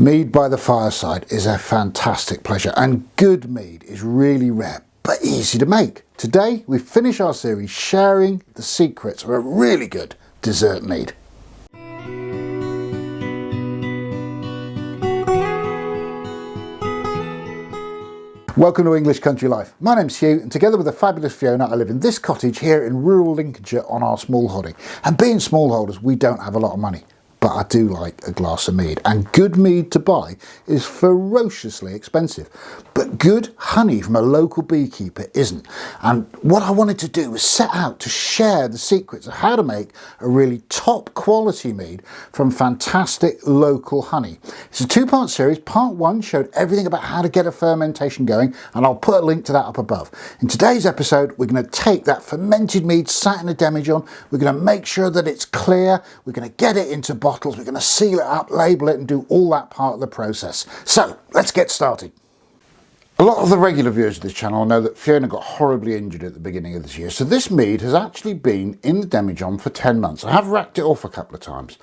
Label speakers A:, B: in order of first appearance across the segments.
A: Mead by the fireside is a fantastic pleasure, and good mead is really rare but easy to make. Today we finish our series sharing the secrets of a really good dessert mead. Welcome to English Country Life. My name's Hugh, and together with the fabulous Fiona I live in this cottage here in rural Lincolnshire on our smallholding. And being smallholders, we don't have a lot of money. But I do like a glass of mead, and good mead to buy is ferociously expensive. But good honey from a local beekeeper isn't. And what I wanted to do was set out to share the secrets of how to make a really top quality mead from fantastic local honey. It's a two-part series. Part one showed everything about how to get a fermentation going, and I'll put a link to that up above. In today's episode, we're going to take that fermented mead sat in a demijohn, we're going to make sure that it's clear, we're going to get it into bottles, we're going to seal it up, label it, and do all that part of the process. So let's get started. A lot of the regular viewers of this channel know that Fiona got horribly injured at the beginning of this year, so this mead has actually been in the demijohn for 10 months. I have racked it off a couple of times,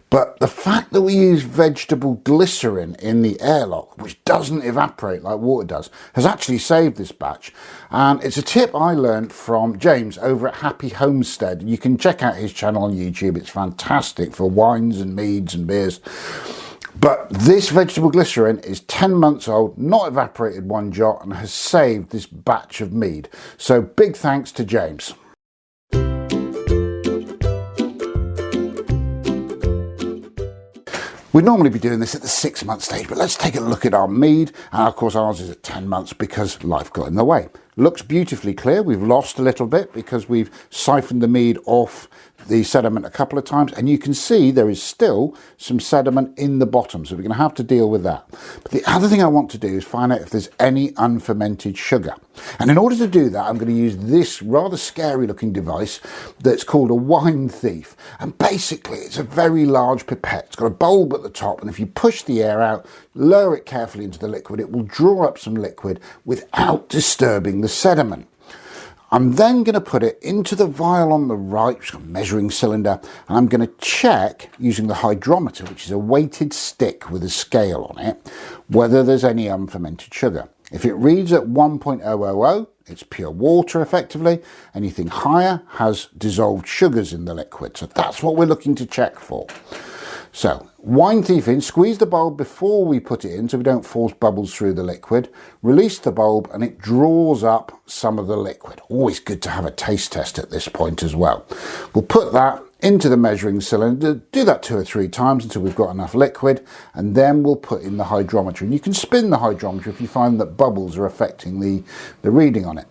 A: but the fact that we use vegetable glycerin in the airlock, which doesn't evaporate like water does, has actually saved this batch. And it's a tip I learned from James over at Happy Homestead. You can check out his channel on YouTube. It's fantastic for wines and meads and beers. But this vegetable glycerin is 10 months old, not evaporated one jot, and has saved this batch of mead. So big thanks to James. We'd normally be doing this at the 6-month stage, but let's take a look at our mead. And of course ours is at 10 months because life got in the way. Looks beautifully clear. We've lost a little bit because we've siphoned the mead off the sediment a couple of times, and you can see there is still some sediment in the bottom, so we're going to have to deal with that. But the other thing I want to do is find out if there's any unfermented sugar. And in order to do that, I'm going to use this rather scary looking device that's called a wine thief. And basically it's a very large pipette. It's got a bulb at the top, and if you push the air out, lower it carefully into the liquid, it will draw up some liquid without disturbing the sediment. I'm then going to put it into the vial on the right, which is a measuring cylinder, and I'm going to check using the hydrometer, which is a weighted stick with a scale on it, whether there's any unfermented sugar. If it reads at 1.000, it's pure water effectively. Anything higher has dissolved sugars in the liquid, so that's what we're looking to check for. So, wine thief in, squeeze the bulb before we put it in so we don't force bubbles through the liquid. Release the bulb and it draws up some of the liquid. Always good to have a taste test at this point as well. We'll put that into the measuring cylinder, do that 2 or 3 times until we've got enough liquid, and then we'll put in the hydrometer. And you can spin the hydrometer if you find that bubbles are affecting the reading on it.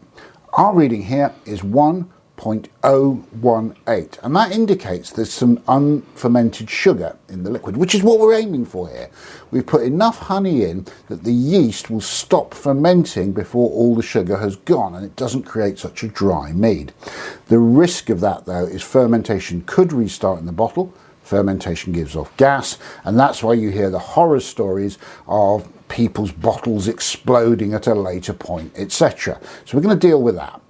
A: Our reading here is 1.018, and that indicates there's some unfermented sugar in the liquid, which is what we're aiming for here. We've put enough honey in that the yeast will stop fermenting before all the sugar has gone, and it doesn't create such a dry mead. The risk of that though is fermentation could restart in the bottle. Fermentation gives off gas, and that's why you hear the horror stories of people's bottles exploding at a later point, etc. So we're going to deal with that.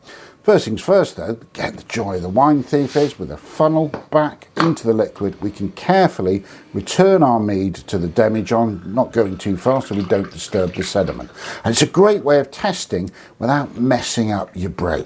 A: First things first though, get the joy of the wine thief is with a funnel back into the liquid. We can carefully return our mead to the demijohn, not going too fast so we don't disturb the sediment. And it's a great way of testing without messing up your brew.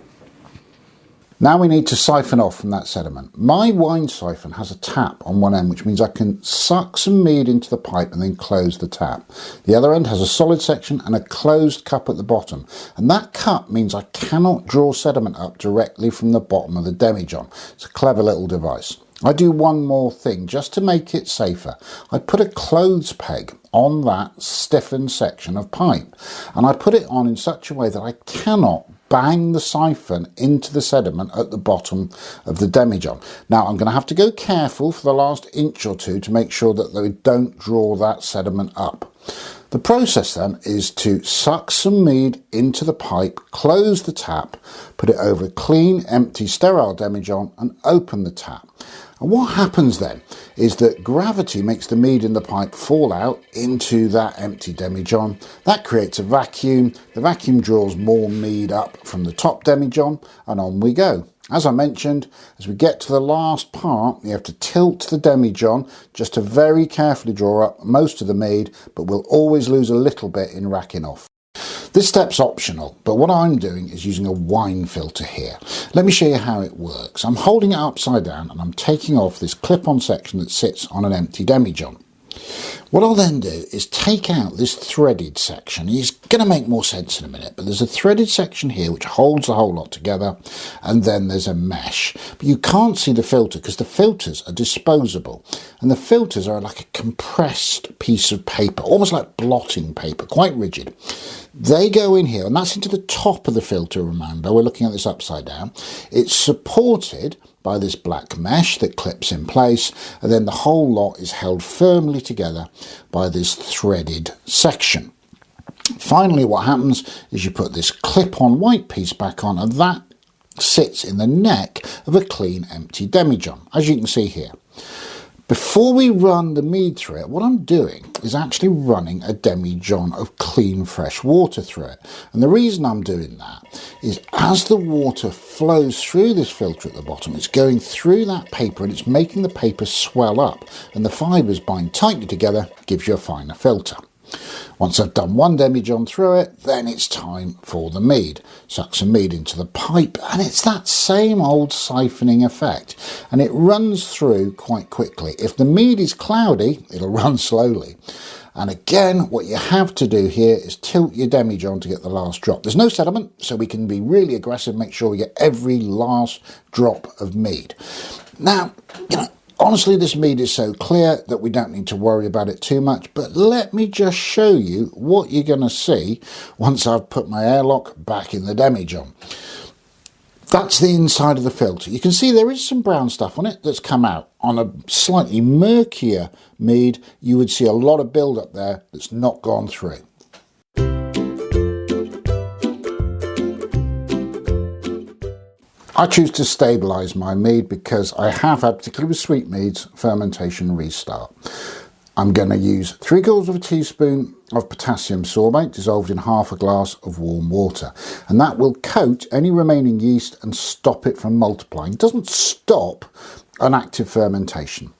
A: Now we need to siphon off from that sediment. My wine siphon has a tap on one end, which means I can suck some mead into the pipe and then close the tap. The other end has a solid section and a closed cup at the bottom. And that cup means I cannot draw sediment up directly from the bottom of the demijohn. It's a clever little device. I do one more thing just to make it safer. I put a clothes peg on that stiffened section of pipe, and I put it on in such a way that I cannot bang the siphon into the sediment at the bottom of the demijohn. Now I'm going to have to go careful for the last inch or two to make sure that they don't draw that sediment up. The process then is to suck some mead into the pipe, close the tap, put it over a clean, empty, sterile demijohn and open the tap. And what happens then is that gravity makes the mead in the pipe fall out into that empty demijohn. That creates a vacuum. The vacuum draws more mead up from the top demijohn, and on we go. As I mentioned, as we get to the last part, you have to tilt the demijohn just to very carefully draw up most of the mead, but we'll always lose a little bit in racking off. This step's optional, but what I'm doing is using a wine filter here. Let me show you how it works. I'm holding it upside down and I'm taking off this clip-on section that sits on an empty demijohn. What I'll then do is take out this threaded section. It's going to make more sense in a minute, but there's a threaded section here which holds the whole lot together, and then there's a mesh. But you can't see the filter because the filters are disposable, and the filters are like a compressed piece of paper, almost like blotting paper, quite rigid. They go in here, and that's into the top of the filter, remember. We're looking at this upside down. It's supported by this black mesh that clips in place, and then the whole lot is held firmly together by this threaded section. Finally, what happens is you put this clip-on white piece back on, and that sits in the neck of a clean empty demijohn, as you can see here. Before we run the mead through it, what I'm doing is actually running a demijohn of clean fresh water through it. And the reason I'm doing that is as the water flows through this filter at the bottom, it's going through that paper and it's making the paper swell up, and the fibres bind tightly together, gives you a finer filter. Once I've done one demijohn through it, then it's time for the mead. Suck some mead into the pipe, and it's that same old siphoning effect, and it runs through quite quickly. If the mead is cloudy, it'll run slowly. And again, what you have to do here is tilt your demijohn to get the last drop. There's no sediment, so we can be really aggressive, make sure we get every last drop of mead. Now, honestly, this mead is so clear that we don't need to worry about it too much, but let me just show you what you're going to see once I've put my airlock back in the demijohn. That's the inside of the filter. You can see there is some brown stuff on it that's come out. On a slightly murkier mead, you would see a lot of build-up there that's not gone through. I choose to stabilise my mead because I have had, particularly with sweet meads, fermentation restart. I'm going to use 3/4 teaspoon of potassium sorbate dissolved in half a glass of warm water, and that will coat any remaining yeast and stop it from multiplying. It doesn't stop an active fermentation.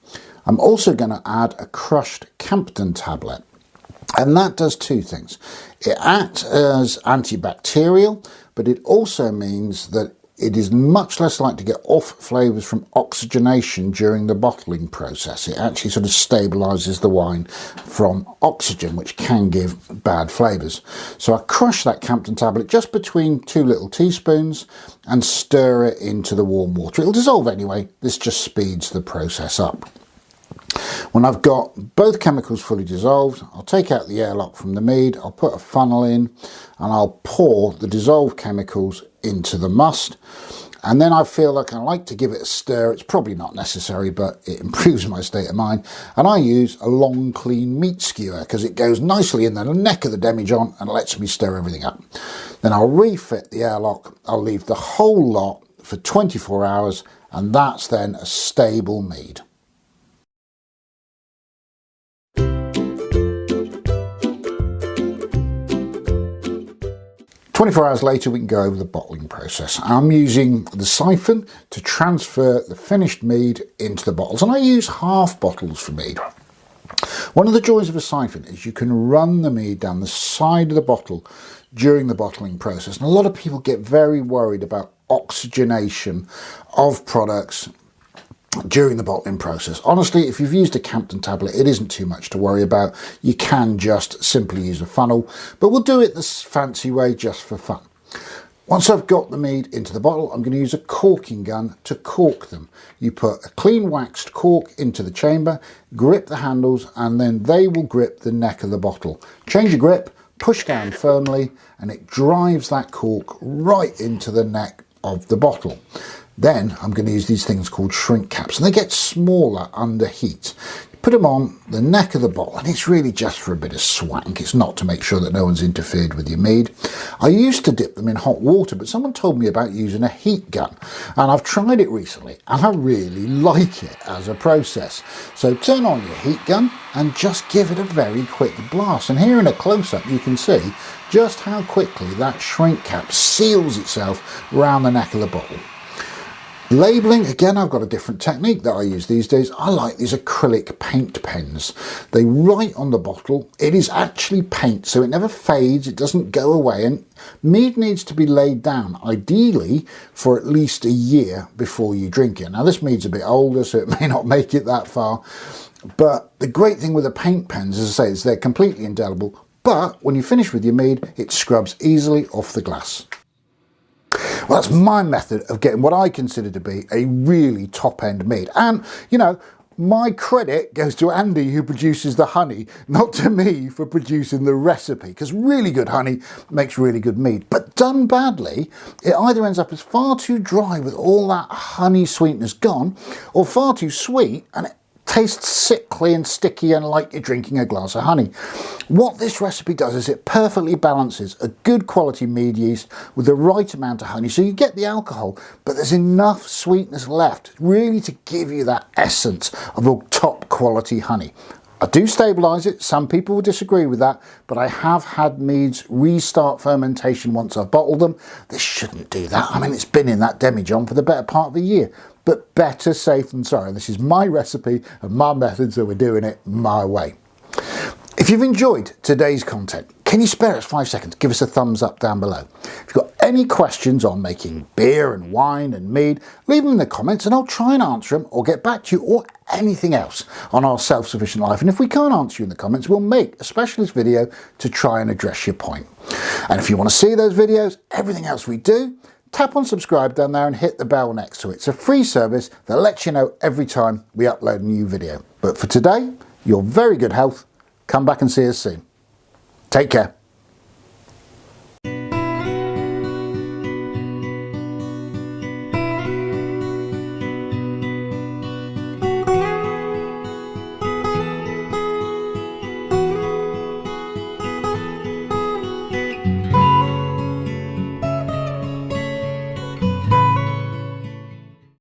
A: I'm also going to add a crushed Campden tablet, and that does two things. It acts as antibacterial, but it also means that it is much less likely to get off flavours from oxygenation during the bottling process. It actually sort of stabilises the wine from oxygen, which can give bad flavours. So I crush that Campden tablet just between 2 little teaspoons and stir it into the warm water. It'll dissolve anyway. This just speeds the process up. When I've got both chemicals fully dissolved, I'll take out the airlock from the mead, I'll put a funnel in, and I'll pour the dissolved chemicals into the must. And then I feel like I like to give it a stir. It's probably not necessary, but it improves my state of mind. And I use a long, clean meat skewer because it goes nicely in the neck of the demijohn and lets me stir everything up. Then I'll refit the airlock. I'll leave the whole lot for 24 hours, and that's then a stable mead. 24 hours later, we can go over the bottling process. I'm using the siphon to transfer the finished mead into the bottles, and I use half bottles for mead. One of the joys of a siphon is you can run the mead down the side of the bottle during the bottling process, and a lot of people get very worried about oxygenation of products during the bottling process. Honestly, if you've used a Campden tablet, it isn't too much to worry about. You can just simply use a funnel, but we'll do it this fancy way just for fun. Once I've got the mead into the bottle, I'm going to use a corking gun to cork them. You put a clean waxed cork into the chamber, grip the handles, and then they will grip the neck of the bottle. Change your grip, push down firmly, and it drives that cork right into the neck of the bottle. Then I'm going to use these things called shrink caps, and they get smaller under heat. You put them on the neck of the bottle, and it's really just for a bit of swank. It's not to make sure that no one's interfered with your mead. I used to dip them in hot water, but someone told me about using a heat gun, and I've tried it recently, and I really like it as a process. So turn on your heat gun and just give it a very quick blast. And here in a close-up, you can see just how quickly that shrink cap seals itself around the neck of the bottle. Labelling, again, I've got a different technique that I use these days. I like these acrylic paint pens. They write on the bottle. It is actually paint, so it never fades, it doesn't go away, and mead needs to be laid down, ideally for at least a year before you drink it. Now, this mead's a bit older, so it may not make it that far, but the great thing with the paint pens, as I say, is they're completely indelible, but when you finish with your mead, it scrubs easily off the glass. Well, that's my method of getting what I consider to be a really top-end mead. And, you know, my credit goes to Andy, who produces the honey, not to me for producing the recipe, because really good honey makes really good mead. But done badly, it either ends up as far too dry with all that honey sweetness gone, or far too sweet and it tastes sickly and sticky and like you're drinking a glass of honey. What this recipe does is it perfectly balances a good quality mead yeast with the right amount of honey, so you get the alcohol, but there's enough sweetness left really to give you that essence of a top quality honey. I do stabilise it. Some people will disagree with that, but I have had meads restart fermentation once I've bottled them. This shouldn't do that. I mean, it's been in that demijohn for the better part of a year, but better safe than sorry. This is my recipe and my method, so we're doing it my way. If you've enjoyed today's content, can you spare us 5 seconds? Give us a thumbs up down below. If you've got any questions on making beer and wine and mead, leave them in the comments and I'll try and answer them or get back to you, or anything else on our self-sufficient life. And if we can't answer you in the comments, we'll make a specialist video to try and address your point. And if you want to see those videos, everything else we do, tap on subscribe down there and hit the bell next to it. It's a free service that lets you know every time we upload a new video. But for today, your very good health. Come back and see us soon. Take care.